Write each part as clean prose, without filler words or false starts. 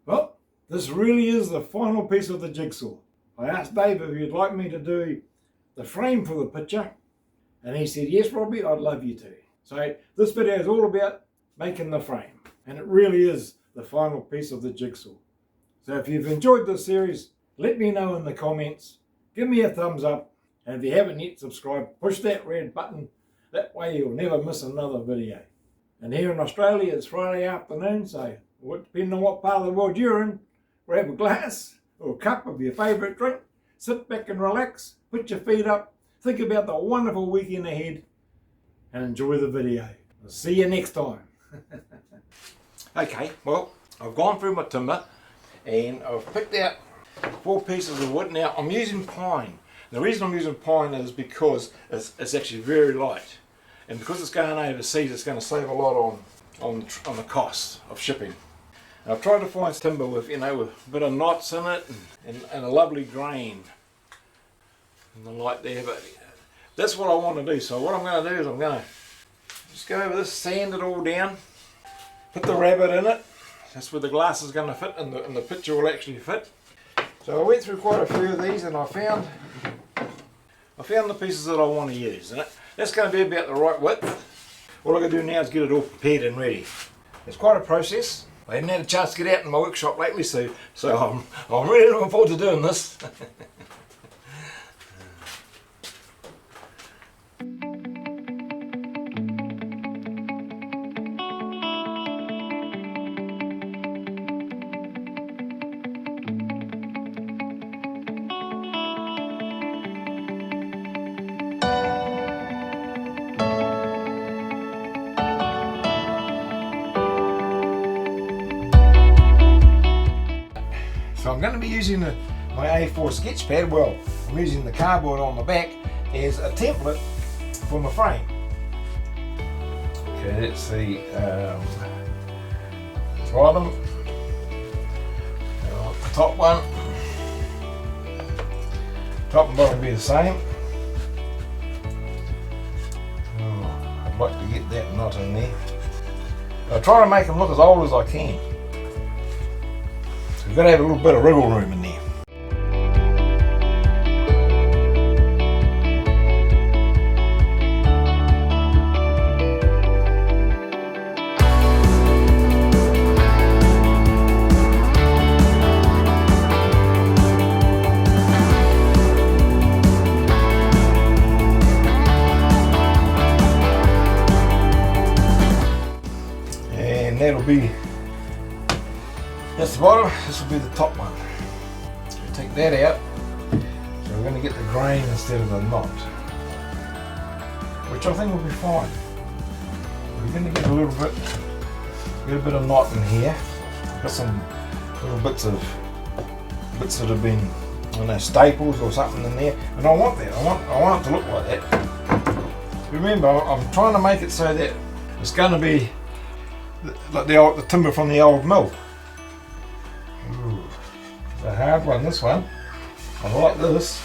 Well, this really is the final piece of the jigsaw. I asked Dave if he'd like me to do the frame for the picture, and he said, yes, Robbie, I'd love you to. So this video is all about making the frame, and it really is the final piece of the jigsaw. So if you've enjoyed this series, let me know in the comments, give me a thumbs up, and if you haven't yet subscribed, push that red button. That way you'll never miss another video. And here in Australia, it's Friday afternoon, so depending on what part of the world you're in, grab a glass or a cup of your favourite drink, sit back and relax, put your feet up, think about the wonderful weekend ahead, and enjoy the video. I'll see you next time. Okay, well, I've gone through my timber and I've picked out 4 pieces of wood. Now, I'm using pine. The reason I'm using pine is because it's actually very light. And because it's going overseas, it's going to save a lot on the cost of shipping. And I've tried to find timber with, with a bit of knots in it and a lovely grain and the light there. But that's what I want to do. So what I'm going to do is I'm going to just go over this, sand it all down, put the rabbit in it. That's where the glass is going to fit and the picture will actually fit. So I went through quite a few of these and I found the pieces that I want to use. And that's going to be about the right width. All I got to do now is get it all prepared and ready. It's quite a process. I haven't had a chance to get out in my workshop lately, so I'm really looking forward to doing this. So I'm going to be using my A4 sketch pad. Well, I'm using the cardboard on the back as a template for my frame. Okay, let's see. Bottom. The top one. Top and bottom will be the same. Oh, I'd like to get that knot in there. I'll try to make them look as old as I can. We've got to have a little bit of wriggle room in there. And that'll be, that's the bottom, this will be the top one. So we take that out. So we're going to get the grain instead of the knot, which I think will be fine. We're going to get a bit of knot in here. Got some little bits that have been, I don't know, staples or something in there, and I want that. I want it to look like that. Remember, I'm trying to make it so that it's going to be like the timber from the old mill. Ooh, it's a hard one, this one. I like this.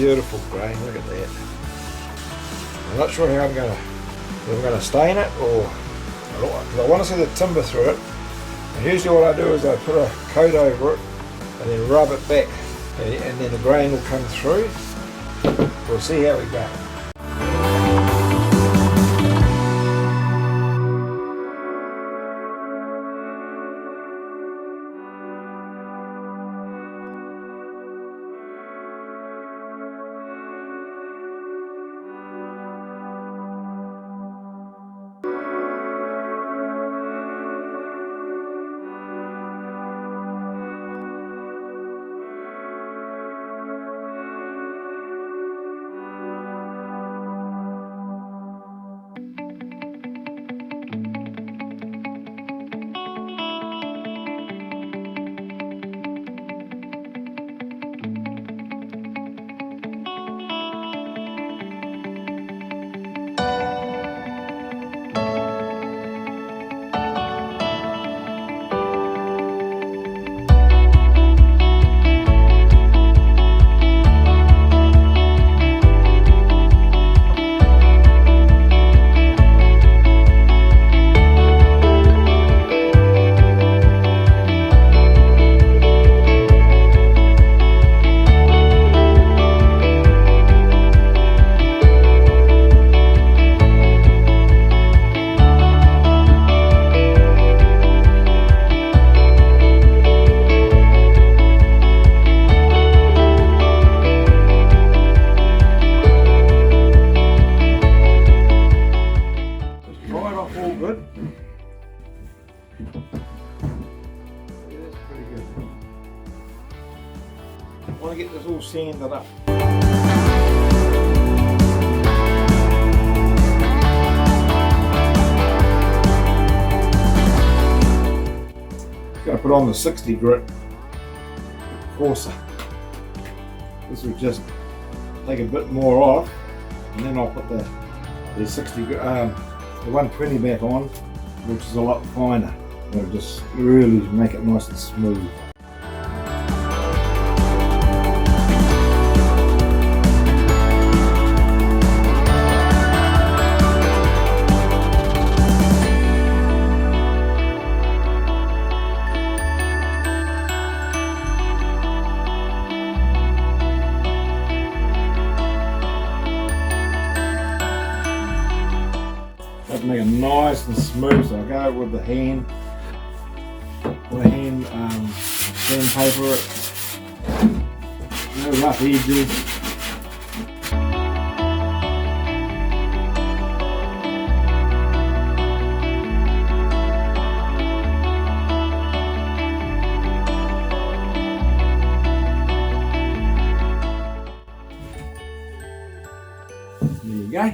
beautiful grain, look at that. I'm not sure how I'm going to stain it, or because I want to see the timber through it. And usually what I do is I put a coat over it and then rub it back, and then the grain will come through. We'll see how we go. I want to get this all sanded up. Got to put on the 60 grit coarser. This will just take a bit more off, and then I'll put the 60 grit, the 120 back on, which is a lot finer. It'll just really make it nice and smooth. To make it nice and smooth, so I go with the hand sandpaper it, no rough edges. There you go.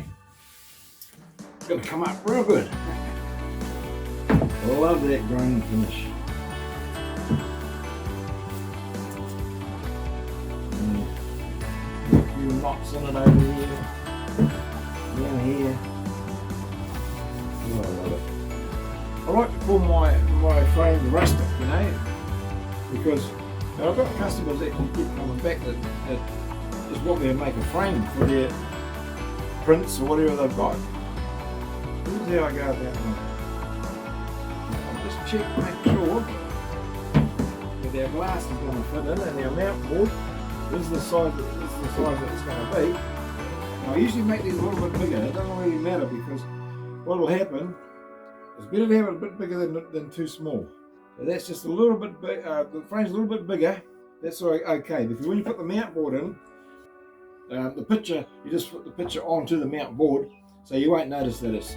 It's going to come up real good. I love that grain finish. A few knots in it over here, down here. Oh, I love it. I like to call my frame rustic, you know, because I've got customers that keep coming back that just want me to make a frame for their prints or whatever they've got. This is how I go about it. I'll just check, make sure that our glass is going to fit in, and our mount board, this is the size that it's going to be. Now, I usually make these a little bit bigger. It doesn't really matter, because what will happen is better to have it a bit bigger than too small. So that's just a little bit big. The frame's a little bit bigger. That's okay, because when you put the mount board in, the picture, you just put the picture onto the mount board, so you won't notice that it's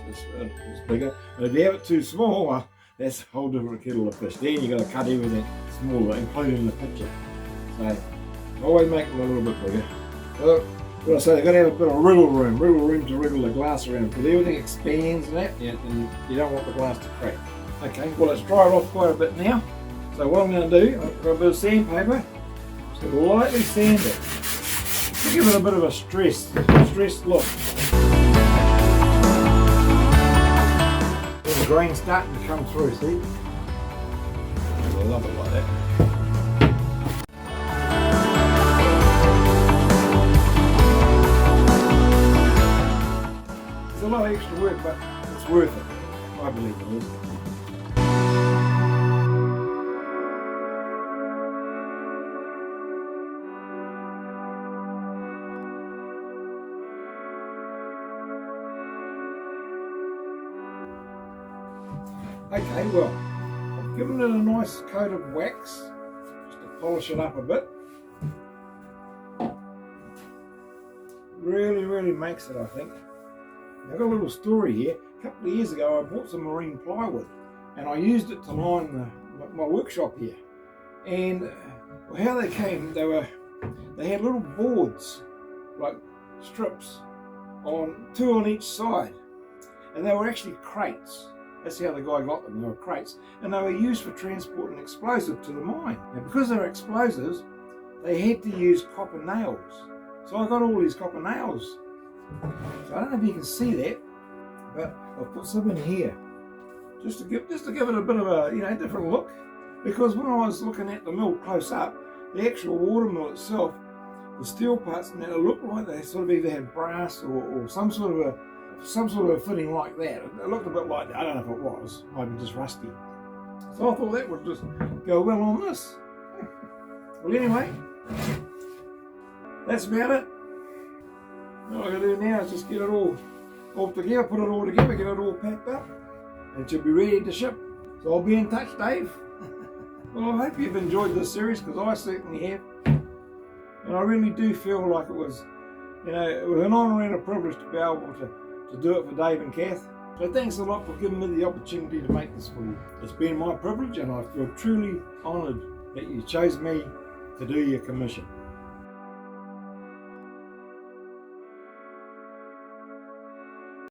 bigger. But if you have it too small, well, that's a whole different kettle of fish. Then you've got to cut everything smaller, including the picture. So always make them a little bit bigger. So, what I say, they've got to have a bit of wriggle room to wriggle the glass around, because everything expands and that, and you don't want the glass to crack. Okay, well, it's dried off quite a bit now. So what I'm going to do, I've got a bit of sandpaper, just going to lightly sand it to give it a bit of a stressed look. The grain's starting to come through, see? I love it like that. Okay, well, I've given it a nice coat of wax just to polish it up a bit. Really makes it, I think. I've got a little story here. A couple of years ago I bought some marine plywood and I used it to line my workshop here. And how they came, they had little boards, like strips, two on each side. And they were actually crates. That's how the guy got them, they were crates. And they were used for transporting explosive to the mine. And because they're explosives, they had to use copper nails. So I got all these copper nails. So I don't know if you can see that, but I've put some in here. Just to give it a bit of a different look. Because when I was looking at the mill close up, the actual water mill itself, the steel parts in it looked like they sort of either had brass or some sort of a fitting like that. It looked a bit like that. I don't know if it was, maybe just rusty. So I thought that would just go well on this. Well, anyway, that's about it. All I gotta do now is just get it all together, put it all together, get it all packed up, and it should be ready to ship. So I'll be in touch, Dave. Well, I hope you've enjoyed this series, because I certainly have. And I really do feel like it was an honour and a privilege to be able to do it for Dave and Kath. So thanks a lot for giving me the opportunity to make this for you. It's been my privilege, and I feel truly honoured that you chose me to do your commission.